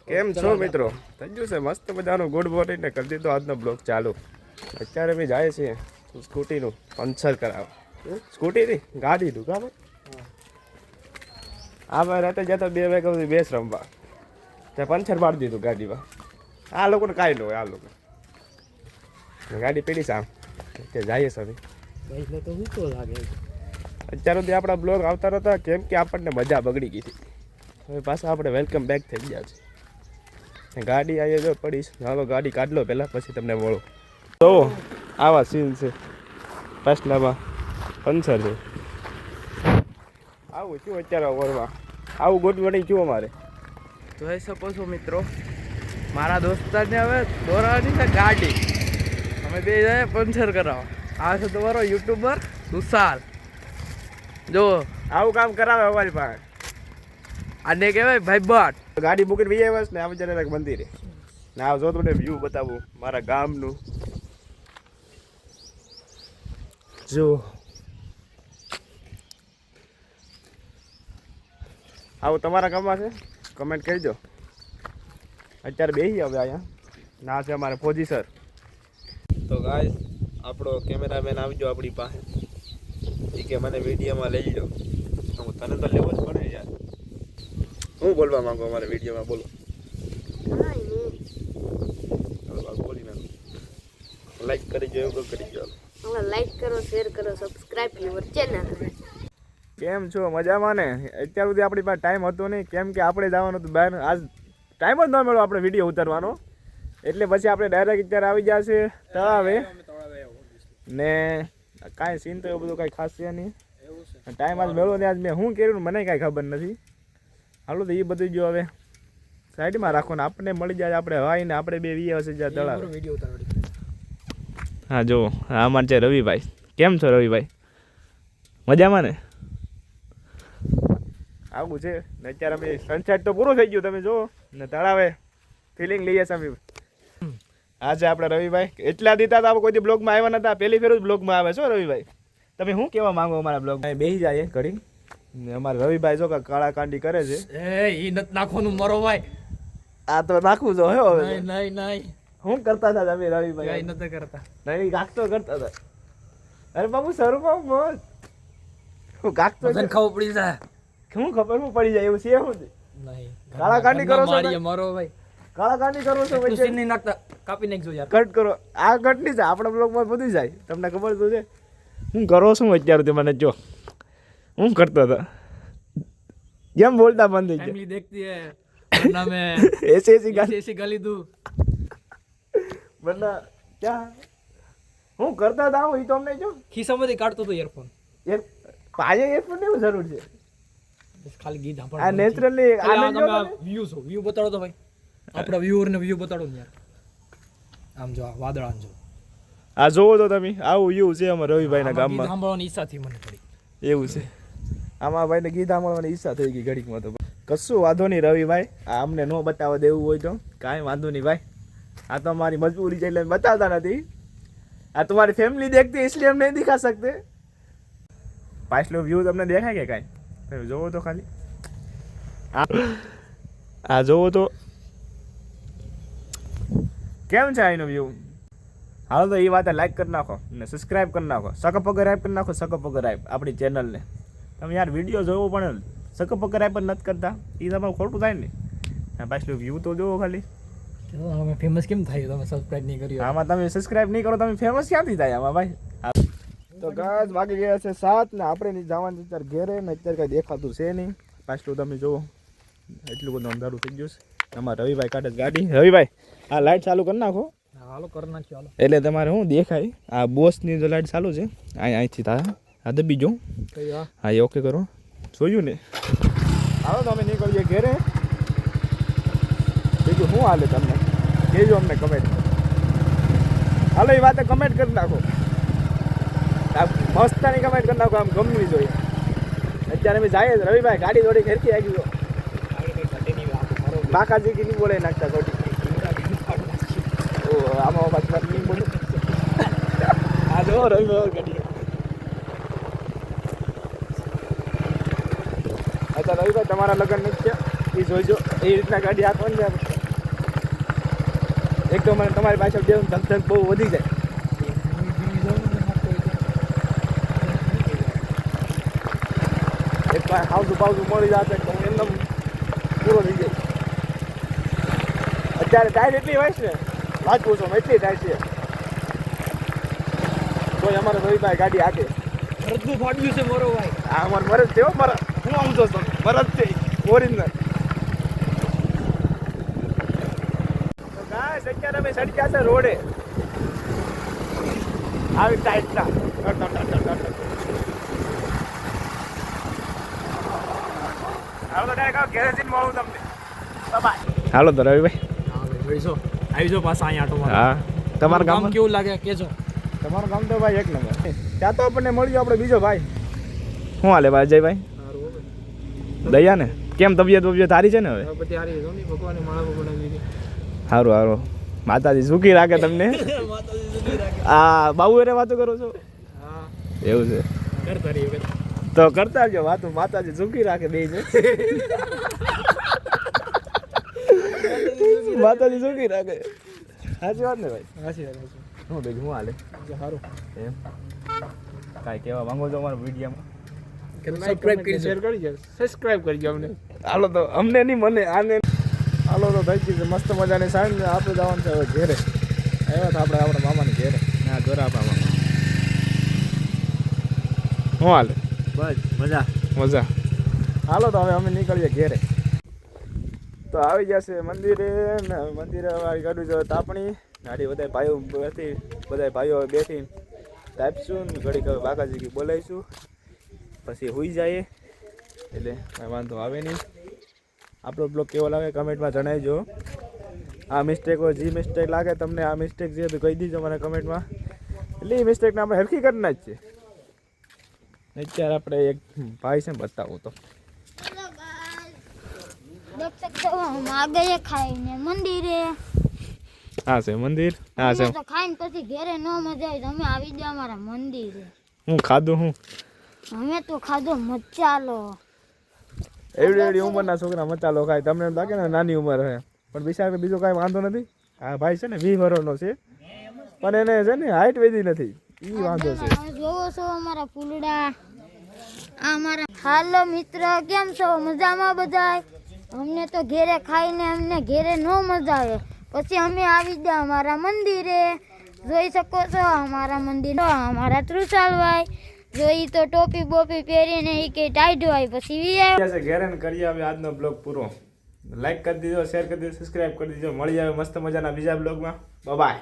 કેમ છો મિત્રો? થઈ ગયું છે મસ્ત મજાનું ગુડ મોર્નિંગ ને કરી દીધો આજનો બ્લોગ ચાલુ. અત્યારે અમે જાય છીએ સ્કૂટીનું પંચર કરાવવા. સ્કૂટી નહીં ગાડીનું કામ. આમાં રાતે જતા 2 વાગ્યા સુધી બેસ રમવા ત્યાં પંચર પાડી દીધું ગાડીમાં. આ લોકોને કાંઈ ન હોય, આ લોકો ગાડી પીડી છે આમ કે જઈએ સર તો ઊંચો લાગે. અત્યાર સુધી આપણા બ્લોગ આવતા હતા કેમ કે આપણને મજા બગડી ગઈ હતી. હવે પાછા આપણે વેલકમ બેક થઈ ગયા છે. ગાડી આવી જો પડી છે, હાલો ગાડી કાઢ લો પહેલાં પછી તમને મળો. તો આવા સીન છે, પાછલામાં પંચર છે. આવું શું અત્યારે ઓવરમાં આવું ગુડ મોર્નિંગ શું અમારે જોઈ શકો છો મિત્રો, મારા દોસ્તારને હવે દોરાવાની છે ગાડી. અમે બે જાય પંચર કરાવવા. આ છે તમારો યુટ્યુબર તુષાર. જો આવું કામ કરાવે અમારી પાસે. આને કહેવાય ભાઈ બટ. ગાડી મૂકીને વી આવ્યા ને આ બજાર મંદિરે ને આવ જો તમને વ્યૂ બતાવું મારા ગામનું. જો આવું તમારા ગામમાં છે? કમેન્ટ કરી દો. અત્યારે બેસી હવે અહીંયા ના છે અમારે ફોજી સર. તો ગાઈસ આપણો કેમેરામેન આવી ગયો આપણી પાસે. એ કે મને વિડીયોમાં લઈ લો. હું તને તો લેવો જ પડે યાર. હું બોલવા માંગુ અમારે વિડીયોમાં? બોલો. બોલી નાખો. લાઈક કરી જો, એવું કરી જો. લાઈક કરો, શેર કરો, સબસ્ક્રાઇબ યુવર ચેનલ. કેમ છો? મજામાં ને? અત્યાર સુધી આપણી પાસે ટાઈમ હતો નહીં કેમ કે આપણે જવાનું હતું બહાર. આજ ટાઈમ જ ન મળ્યો આપણે વિડીયો ઉતારવાનો, એટલે પછી આપણે ડાયરેક્ટ અત્યારે આવી ગયા છે તળાવે. ને કાંઈ સીન તો એવું બધું કાંઈ ખાસ છે નહીં. ટાઈમ આજ મળ્યો ને આજ મેં શું કર્યું મને કાંઈ ખબર નથી. હાલો તો એ બધું જો હવે સાઈડમાં રાખો ને આપણને મળી જાય. આપણે હવાઈને આપણે બે વીએ હશે જ્યાં તળાવ. હા જો આમાં છે રવિભાઈ. કેમ છો રવિભાઈ? મજામાં ને? આવું છે ને અત્યારે અમે સનસેટ તો પૂરો થઈ ગયું તમે જુઓ ને તળાવે ફિલિંગ લઈએ છીએ. આજે આપણે રવિભાઈ એટલા દીધા હતા કોઈ બ્લોગમાં આવ્યા નતા, પહેલી ફેર જ બ્લોગમાં આવે છો રવિભાઈ. તમે શું કહેવા માંગો અમારા બ્લોગમાં? બેસી જાય ઘડી ને અમારે રવિભાઈ જો કાળા કાંડી કરે છે. ઈ નત નાખવાનું મારો ભાઈ. આ તો નાખવું જો હે હવે. નહીં નહીં શું કરતા હતા તમે રવિભાઈ? કઈ નથી કરતા. નહીં ગાગતો કરતા હતા. અરે બાબુ સરું બાબુ હું ગાગતો ખબર પડી જાય. શું ખબર શું પડી જાય એવું છે? શું નહીં કાળા કાંડી કરો છો? મારો ભાઈ કાળા કાંડી કરો છો? તુસી નહીં નાખતા, કાપી નાખજો યાર. કટ કરો. આ કટ નહીં જાય આપણા બ્લોગમાં બધું જાય. તમને ખબર તો છે હું કરો છું અત્યારે? તે મને જો હું કરતો હતો કેમ બોલતા બંધ થઈ ફેમિલી દેખતી હે ना मैं ऐसी गाली दूं वरना क्या હું કરતા હતા હું તો અમને જો ખિસ્સામાંથી કાઢતો તો ઈયરફોન. યાર પાયે ઈયરફોન ની જરૂર છે? બસ ખાલી ગીત સાંભળ. આ નેચરલી આનંદ જો વ્યૂ બતાડો તો ભાઈ. આપણા વ્યુઅર ને વ્યૂ બતાડો ને યાર. આમ જો વાદળ આમ જો. આ જોવો તો તમે આવું વ્યૂ છે અમારા રવિભાઈના ગામમાં. ગીત સાંભળવાની ઈચ્છા થઈ મને પડી. એવું છે આમાં ભાઈને ગીત સાંભળવાની ઈચ્છા થઈ ગઈ ઘડીકમાં. તો કશું વાંધો નહીં રવિભાઈ, આ અમને ન બતાવવા દેવું હોય તો કાંઈ વાંધો નહીં ભાઈ. આ તો અમારી મજબૂરી છે એટલે બતાવતા નથી. આ तुम्हारी फैमिली देखती है इसलिए हम नहीं दिखा सकते. पाछलो व्यू તમને દેખાય કે કાંઈ? તમે જોવો તો ખાલી આ જોવો તો કેમ છે આનો વ્યૂ. હાલો તો એ વાતે લાઈક કરી નાખો ને સબસ્ક્રાઈબ કરી નાખો. સબસ્ક્રાઈબ કરી નાખો. સબસ્ક્રાઈબ આપણી ચેનલને. તમે યાર વિડીયો જોવો પણ સબસ્ક્રાઈબ પણ નથી કરતા, એ તમારું ખોટું થાય ને. પાછલું વ્યૂ તો જોવો ખાલી. અમે ફેમસ કેમ થાય? તમે સબસ્ક્રાઇબ નહીં કર્યું. આમાં તમે સબસ્ક્રાઇબ નહીં કરો તમે ફેમસ ક્યાંથી થાય આમાં ભાઈ? તો ગાઈસ વાગી ગયા છે 7 ને આપણે જવાનું અત્યારે ઘેરે ને અત્યારે કઈ દેખાતું છે નહીં. પાછું તમે જુઓ એટલું બધું અંધારું થઈ ગયું છે. અમારા રવિભાઈ કાઢે ગાડી. રવિભાઈ આ લાઈટ ચાલુ કરી નાખો. હાલો કરી નાખ્યો હાલો. એટલે તમારે શું દેખાય? આ બોસની જો લાઈટ ચાલુ છે અહીંથી થાય. આ દબી જો. હા એ ઓકે કરો. જોયું ને? હાલો તો અમે નીકળીએ ઘેરે. બીજું શું હાલે તમને કહેજો અમને કમેન્ટમાં. હાલો એ વાતે કમેન્ટ કરી નાખો. મસ્તાની કમેન્ટ કરી નાખો, આમ ગમવી જોઈએ. અત્યારે અમે જાય રવિભાઈ ગાડી થોડી ઘેરથી આવી ગયો. બાકાજી કે નહીં બોલે નાખતા થોડી. આમાં પાછું નહીં બોલું. આ જો રવિભાઈ ગાડી. અચ્છા રવિભાઈ તમારા લગ્ન નથી છે એ જોઈજો. એ રીતના ગાડી હાથવાની છે. એક તો મને તમારી પાછળ દેવું ધક ધક બહુ વધી જાય. એક વાર હાવતું પાવતું મળી જશે તો હું એમનેમ પૂરો થઈ જાય. અત્યારે ટાઈટ એટલી હોય છે ને વાત પૂછો એટલી ટાઈટ છે તોય અમારે રવિભાઈ ગાડી હાકે. રજનું ફાડ્યું છે મારો ભાઈ. આ અમારે મરજ છે હો મારા. હું આમ છો મરજ છે ઓરિજિનલ. અત્યારે અમે સડી ગયા છે રોડે આવી ટાઈટ ના હાલો તો ડાયરેક્ટ ગેરેજ મળું તમને. બાય. હાલો તો રવિભાઈ. આવી જાઓ પાછા અહીંયા આટો હા તમારા ગામ કેવું લાગે કેજો. તમારું ગામ તો ભાઈ એક નંબર. ત્યાં તો આપણને મળી ગયો આપણે બીજો ભાઈ. શું હાલે ભાઈ અજયભાઈ? દયા ને કેમ તબિયત સારી છે ને હવે? બધી હારી જો ને ભગવાને માળા બનાવી સારું સારું માતાજી સુખી રાખે તમને. આ બાબુ એને વાતો કરો છો? હા એવું છે કરતા રહી તો કરતા જો વાતો. માતાજી સુખી રાખે બે ને. માતાજી સુખી રાખે. સાચી વાત ને ભાઈ? હાસી શું બીજું શું હાલે? સારું એમ કાંઈ કહેવા માંગો છો અમારા વિડીયોમાં? સબસ્ક્રાઇબ કરી શેર કરી દો. સબસ્ક્રાઇબ કરજો અમને. હાલો તો અમને નહીં મને આને. હાલો તો થઈ ગઈ છે મસ્ત મજાની સાંજ. આપણે જવાનું છે હવે ઘેરે. આવ્યા હતા આપણે આપણા મામાને ઘેરે. ના ઘરે આપણા મામા. શું હાલે? બસ મજા. મજા. હાલો તો હવે અમે નીકળીએ ઘેરે. તો આવી જશે મંદિરે ને મંદિરે અમારી ગાડી જો તાપણી ગાડી બધા ભાઈઓ બેઠી બધા ભાઈઓ બેઠી તાપશું ને ઘડીક હવે બાકાજી બોલાવીશું પછી હોઈ જાય એટલે કાંઈ વાંધો આવે નહીં. આપણો બ્લોગ કેવો લાગે કમેન્ટમાં જણાવજો. આ મિસ્ટેક હોય જે મિસ્ટેક લાગે તમને આ મિસ્ટેક છે તો કહી દીજો મને કમેન્ટમાં. એટલે એ મિસ્ટેકને આપણે હરખી કરી નાખીએ. અત્યારે આપણે એક ભાઈ છે બતાવું તો देख सकते हो हम आ गए खाઈને મંદિરે. હા છે મંદિર. હા છે તો ખાઈને પછી ઘરે નો મજા આવી તમે આવી ગયા અમારા મંદિરે. હું ખાધું હું અમે તો ખાધો મચાલો. એવડી એવડી ઉંમરના છોકરા મચાલો ખાય. તમને એમ લાગે ને નાની ઉંમર છે પણ બિચાર બીજો કાંઈ વાંધો નથી. આ ભાઈ છે ને 20 વર્ષનો છે પણ એને છે ને હાઈટ વધી નથી એ વાંધો છે. જોવો છો અમારા ફૂલડા અમારા. હાલો મિત્ર કેમ છો મજામાં બધાય? અમને તો ઘેરે ખાઈને અમને ઘેરે નો મજા આવે પછી અમે આવી ગયા અમારા મંદિરે. જોઈ શકો છો અમારા મંદિર અમારા ત્રુસાલભાઈ જોઈ તો ટોપી બોપી પહેરીને એ કે ટાઈટ હોય પછી વી આવ્યો. ઘેરે કરી આવે આજનો બ્લોગ પૂરો. લાઈક કરી દીધો, શેર કરી દીધો, સબસ્ક્રાઈબ કરી દીધો. મળી આવે મસ્ત મજાના બીજા બ્લોગમાં. બાય.